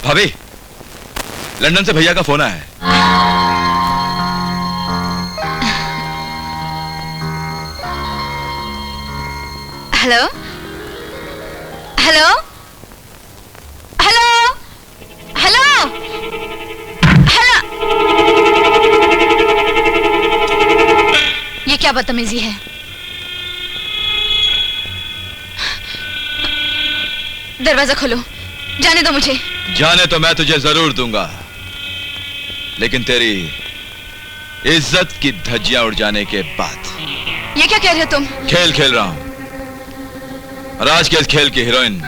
भाभी, लंदन से भैया का फोन आया है। Hello hello hello hello hello, ये क्या बदतमीजी है? दरवाजा खोलो, जाने दो मुझे। जाने तो मैं तुझे जरूर दूंगा, लेकिन तेरी इज्जत की धज्जियां उड़ जाने के बाद। ये क्या कह रहे हो तुम? खेल खेल रहा हूं, और आज के इस खेल की हीरोइन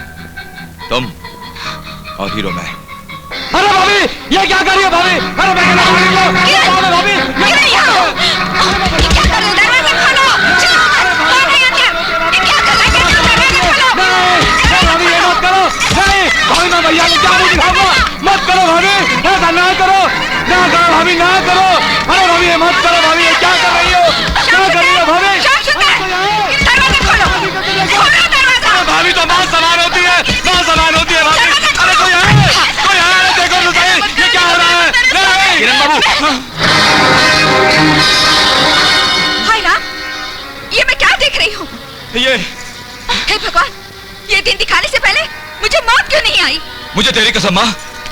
तुम और हीरो मैं। अरे भाभी, ये क्या कर रही है भाभी? अरे मैं कहना भाभी, भाभी ये क्या कर रहे हो? दरवाजा खोलो, चलो कौन है ये? ये क्या कर रहे हो? दरवाजा खोलो। भाभी ये मत करो, नहीं भाभी, मैं भैया को क्या नहीं दिखाऊंगा। मत करो भाभी, ऐसा ना करो, ना करो भाभी, ना करो। अरे भाभी ये मत करो भाभी, ये क्या कर रही हो? क्या कर रही हो भाभी? दरवाजा खोलो, खोलो दरवाजा। भाभी तो मां समान होती है, मां समान होती है भाभी। अरे कोई है, कोई है, देखो तो सही, ये क्या हो रहा है? नहीं किरण बाबू, हाय राम, ये मैं क्या देख रही हूँ? ये हे भगवान, ये दिन दिखाने से पहले मुझे मौत क्यों नहीं आई? मुझे तेरी कसम मां,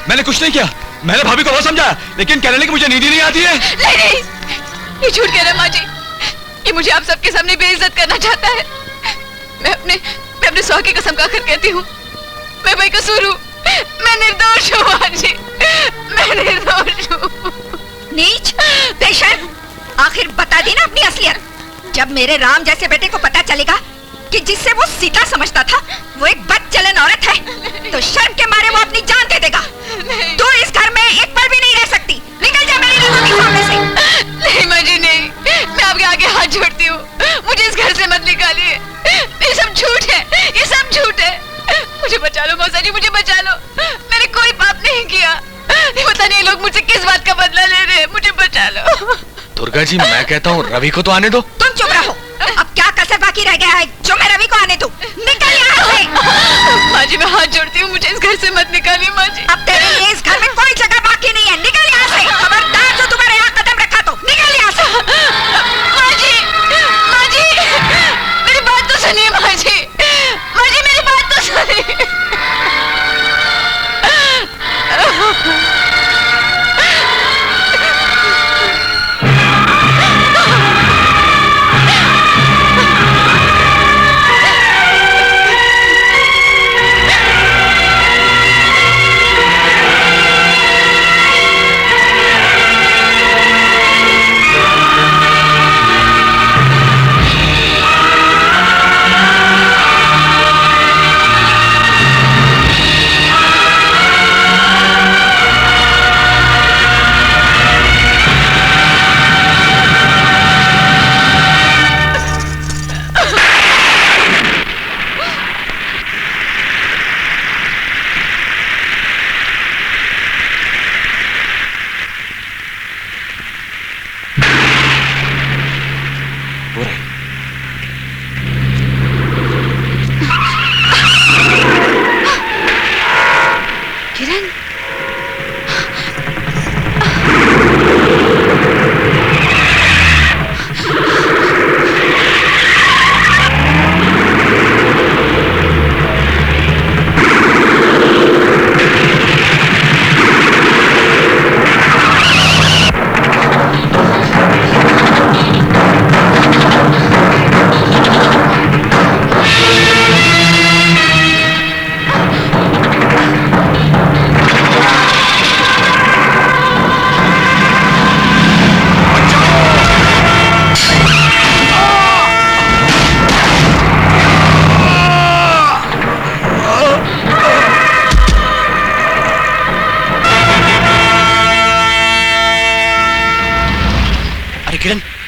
मैंने कुछ नहीं किया। मैंने भाभी को बहुत समझाया, लेकिन कहने लगी मुझे नींद ही नहीं आती है। नहीं, ये झूठ कह रहा है माँ जी। ये मुझे आप सबके सामने बेइज्जत करना चाहता है। मैं अपने सौ की कसम खाकर कहती हूँ, मैं बेकसूर हूँ, मैं निर्दोष हूँ माँ जी, मैं निर्दोष हूँ। नीच, बेशर्म, आखिर बता दी ना अपनी असलियत। जब मेरे राम जैसे बेटे को पता चलेगा कि जिससे वो सीता समझता था वो एक बदचलन औरत है, तो शर्म के मारे वो अपनी जान दे देगा। तू इस घर में एक पल भी नहीं रह सकती, निकल जा मेरी नजरों के सामने से। नहीं माँ जी नहीं, मैं आपके आगे हाथ जोड़ती हूँ, मुझे इस घर से मत निकालिए। ये सब झूठ है, ये सब झूठ है। मुझे बचा लो मौसा जी, मुझे बचा लो, मैंने कोई पाप नहीं किया। पता नहीं लोग मुझसे किस बात का बदला ले रहे हैं, मुझे बचा लो। दुर्गा जी, मैं कहता हूँ रवि को तो आने दो। तुम चुप रहो, अब क्या कसर बाकी रह गया है जो मैं रवि को आने दूं? निकल यहाँ से। माँ जी मैं हाथ जोड़ती हूँ, मुझे इस घर से मत निकालिए माँ जी। अब तेरे लिए इस घर में कोई जगह बाकी नहीं है, निकल यहाँ से। खबरदार जो तुम्हारे यहाँ कदम रखा तो निकल यहाँ से। माँ जी, मेरी बात तो सुनिए माँ जी, मेरी बात तो सुनिए।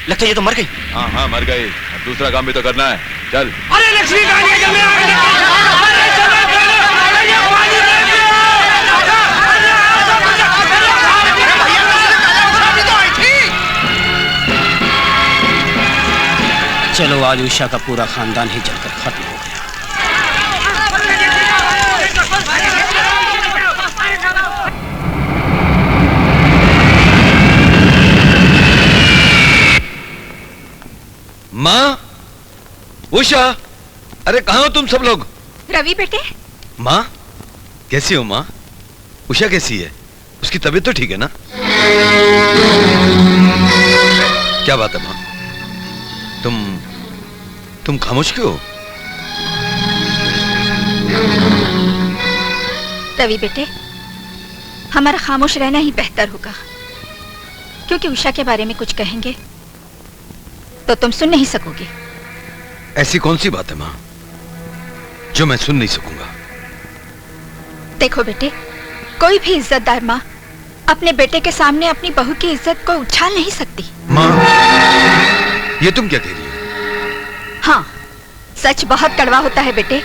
लगता है ये तो मर गई। हाँ मर गई, अब दूसरा काम भी तो करना है, चल। अरे लक्ष्मी चलो आज उषा का पूरा खानदान ही जलकर खत्म हो गया। उषा, अरे कहाँ हो तुम सब लोग? रवि बेटे, माँ, कैसी हो माँ? उषा कैसी है? उसकी तबीयत तो ठीक है ना? क्या बात है माँ? तुम खामोश क्यों हो? रवि बेटे, हमारा खामोश रहना ही बेहतर होगा, क्योंकि उषा के बारे में कुछ कहेंगे तो तुम सुन नहीं सकोगे। ऐसी कौन सी बात है माँ जो मैं सुन नहीं सकूंगा? देखो बेटे, कोई भी इज्जतदार माँ अपने बेटे के सामने अपनी बहू की इज्जत को उछाल नहीं सकती। माँ, ये तुम क्या कह रही हो? हाँ, सच बहुत कड़वा होता है बेटे।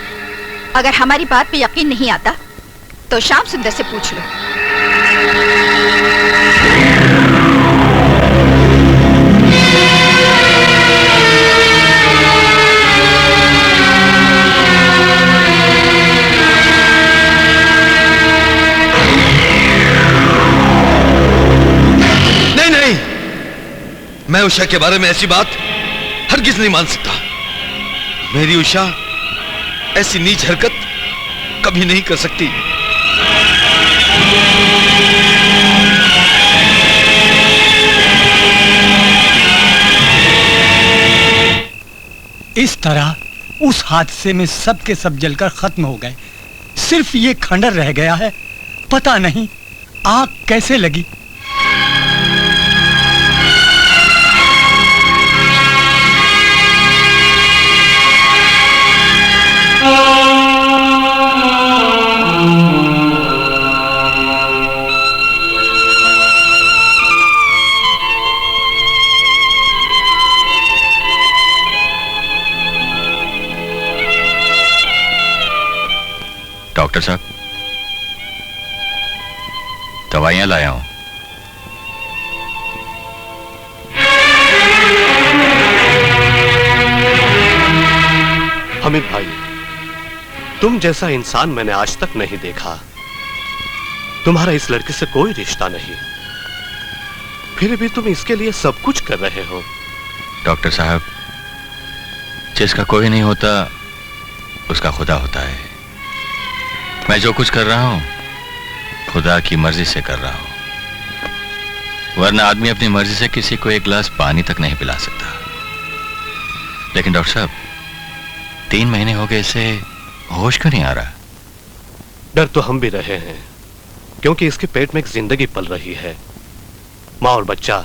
अगर हमारी बात पे यकीन नहीं आता तो श्याम सुंदर से पूछ लो। नहीं नहीं, मैं उषा के बारे में ऐसी बात हरगिज नहीं मान सकता। मेरी उषा ऐसी नीच हरकत कभी नहीं कर सकती। इस तरह उस हादसे में सब के सब जलकर खत्म हो गए। सिर्फ ये खंडर रह गया है। पता नहीं आग कैसे लगी। डॉक्टर साहब, दवाइयां लाया हूं। हमीद भाई, तुम जैसा इंसान मैंने आज तक नहीं देखा। तुम्हारा इस लड़के से कोई रिश्ता नहीं, फिर भी तुम इसके लिए सब कुछ कर रहे हो। डॉक्टर साहब, जिसका कोई नहीं होता उसका खुदा होता है। मैं जो कुछ कर रहा हूं खुदा की मर्जी से कर रहा हूं, वरना आदमी अपनी मर्जी से किसी को एक गिलास पानी तक नहीं पिला सकता। लेकिन डॉक्टर साहब, 3 महीने हो गए इसे होश क्यों नहीं आ रहा? डर तो हम भी रहे हैं, क्योंकि इसके पेट में एक जिंदगी पल रही है। माँ और बच्चा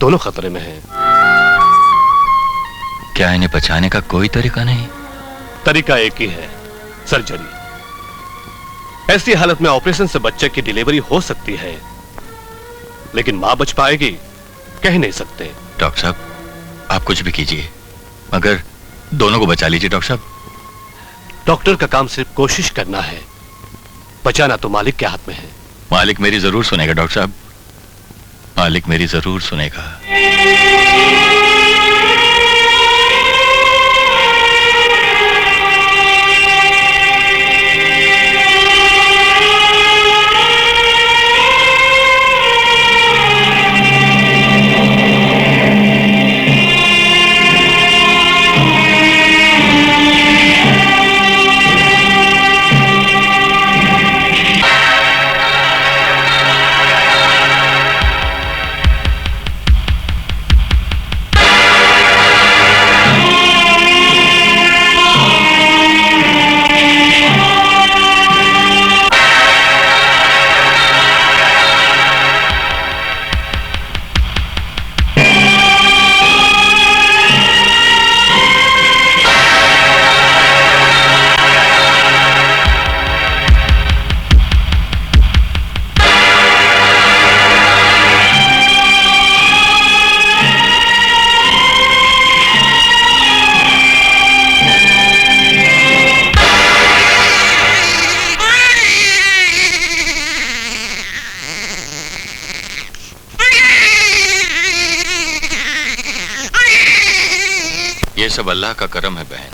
दोनों खतरे में हैं। क्या इन्हें बचाने का कोई तरीका नहीं? तरीका एक ही है, सर्जरी। ऐसी हालत में ऑपरेशन से बच्चे की डिलीवरी हो सकती है, लेकिन मां बच पाएगी कह नहीं सकते। डॉक्टर साहब, आप कुछ भी कीजिए मगर दोनों को बचा लीजिए। डॉक्टर साहब, डॉक्टर का काम सिर्फ कोशिश करना है, बचाना तो मालिक के हाथ में है। मालिक मेरी जरूर सुनेगा डॉक्टर साहब, मालिक मेरी जरूर सुनेगा। ये सब अल्लाह का करम है बहन,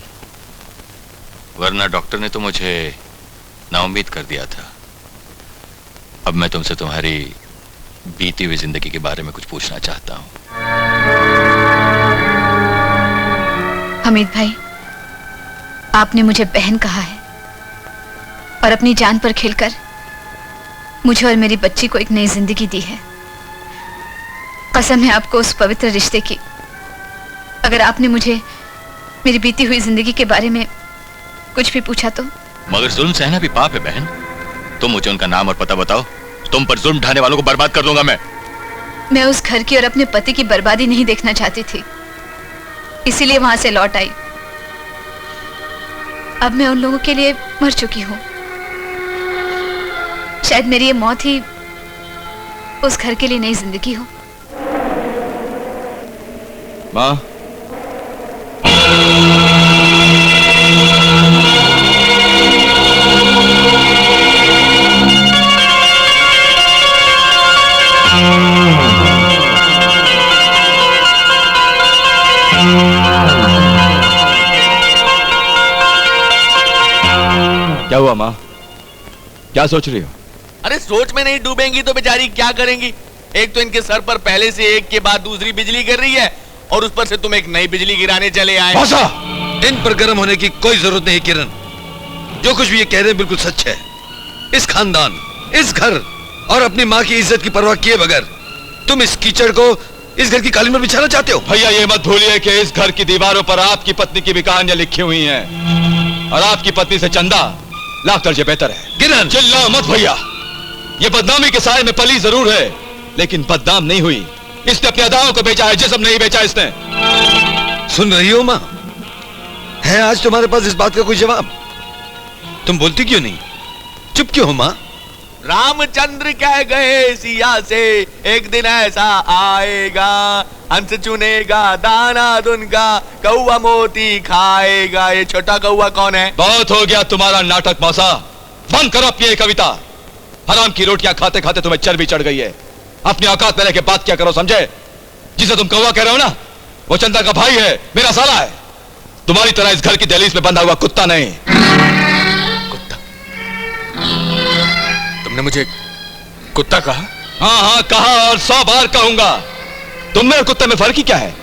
वरना डॉक्टर ने तो मुझे नाउम्मीद कर दिया था। अब मैं तुमसे तुम्हारी बीती हुई जिंदगी के बारे में कुछ पूछना चाहता हूँ। हमीद भाई, आपने मुझे बहन कहा है और अपनी जान पर खेलकर मुझे और मेरी बच्ची को एक नई जिंदगी दी है। कसम है आपको उस पवित्र रिश्ते की। अगर आपने मुझे मेरी बीती हुई जिंदगी के बारे में कुछ भी पूछा तो। मगर जुल्म सहना भी पाप है बहन। तुम मुझे उनका नाम और पता बताओ, तुम पर जुल्म ढाने वालों को बर्बाद कर दूंगा मैं उस घर की और अपने पति की बर्बादी नहीं देखना चाहती थी, इसीलिए वहां से लौट आई। अब मैं उन लोगों के लिए मर चुकी हूं। शायद मेरी ये मौत ही उस घर के लिए नई जिंदगी हो। माँ, क्या हुआ माँ? क्या सोच रही हो? अरे सोच में नहीं डूबेंगी तो बेचारी क्या करेंगी? एक तो इनके सर पर पहले से एक के बाद दूसरी बिजली गिर रही है और उस पर से तुम एक नई बिजली गिराने चले आए। मौसा, इन पर गर्म होने की कोई जरूरत नहीं किरण। जो कुछ भी ये कह रहे हैं बिल्कुल सच है। इस खानदान, इस घर और अपनी माँ की इज्जत की परवाह किए बगैर तुम इस कीचड़ को इस घर की कालीन पर बिछाना चाहते हो। भैया ये मत भूलिए कि इस घर की दीवारों पर आपकी पत्नी की भी कहानियां लिखी हुई हैं और आपकी पत्नी से चंदा लाख दर्जे बेहतर है। किरण, चिल्लाओ मत भैया। ये बदनामी के साए में पली जरूर है, लेकिन बदनाम नहीं हुई। इसने अपने अदाओं को बेचा है, जिस्म नहीं बेचा इसने। सुन रही हो माँ? है आज तुम्हारे पास इस बात का कोई जवाब? तुम बोलती क्यों नहीं? चुप क्यों हो माँ? रामचंद्र कह गए सिया से एक दिन ऐसा आएगा, हंस चुनेगा दाना दुनका, कौवा मोती खाएगा। ये छोटा कौवा कौन है? बहुत हो गया तुम्हारा नाटक मौसा। बंद करो अपनी ये कविता। हराम की रोटियां खाते खाते तुम्हें चर्बी चढ़ गई है। अपनी औकात में रह के बात क्या करो, समझे? जिसे तुम कौवा कह रहे हो ना, वो चंदा का भाई है, मेरा साला है। तुम्हारी तरह इस घर की दहलीज में बंधा हुआ कुत्ता नहीं। कुत्ता? तुमने मुझे कुत्ता कहा? हाँ हाँ कहा और 100 बार कहूंगा। तुम में और कुत्ते में फर्क ही क्या है?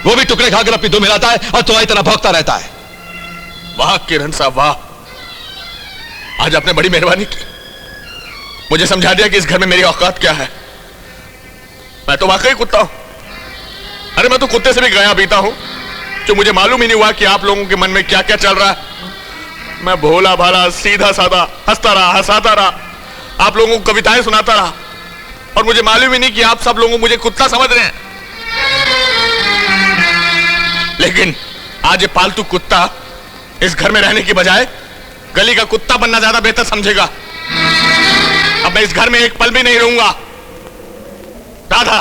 वो भी टुकड़े खाकर अपनी दुम हिलाता है और तुम्हारी तरह भौंकता रहता है। वाह किरण साहब वाह, आज आपने बड़ी मेहरबानी की। मुझे समझा दिया कि इस घर में मेरी औकात क्या है। मैं तो वाकई कुत्ता हूं। अरे मैं तो कुत्ते से भी गया बीता हूं, जो मुझे मालूम ही नहीं हुआ कि आप लोगों के मन में क्या क्या चल रहा है। मैं भोला भाला सीधा साधा हंसता रहा, हंसाता रहा, आप लोगों को कविताएं सुनाता रहा और मुझे मालूम ही नहीं कि आप सब लोग मुझे कुत्ता समझ रहे हैं। लेकिन आज ये पालतू कुत्ता इस घर में रहने की बजाय गली का कुत्ता बनना ज्यादा बेहतर समझेगा। अब मैं इस घर में एक पल भी नहीं रहूंगा। राधा,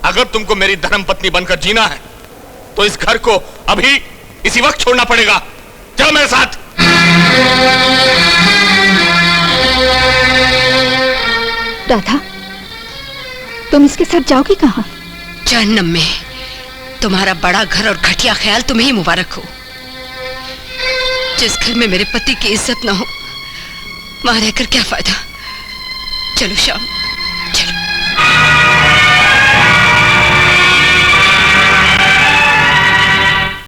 अगर तुमको मेरी धर्म पत्नी बनकर जीना है तो इस घर को अभी इसी वक्त छोड़ना पड़ेगा। चलो मेरे साथ। राधा, तुम इसके साथ जाओगी कहां? जहन्नम में। तुम्हारा बड़ा घर और घटिया ख्याल तुम्हें ही मुबारक हो। जिस घर में मेरे पति की इज्जत न हो, वहां रहकर क्या फायदा। चलो श्याम।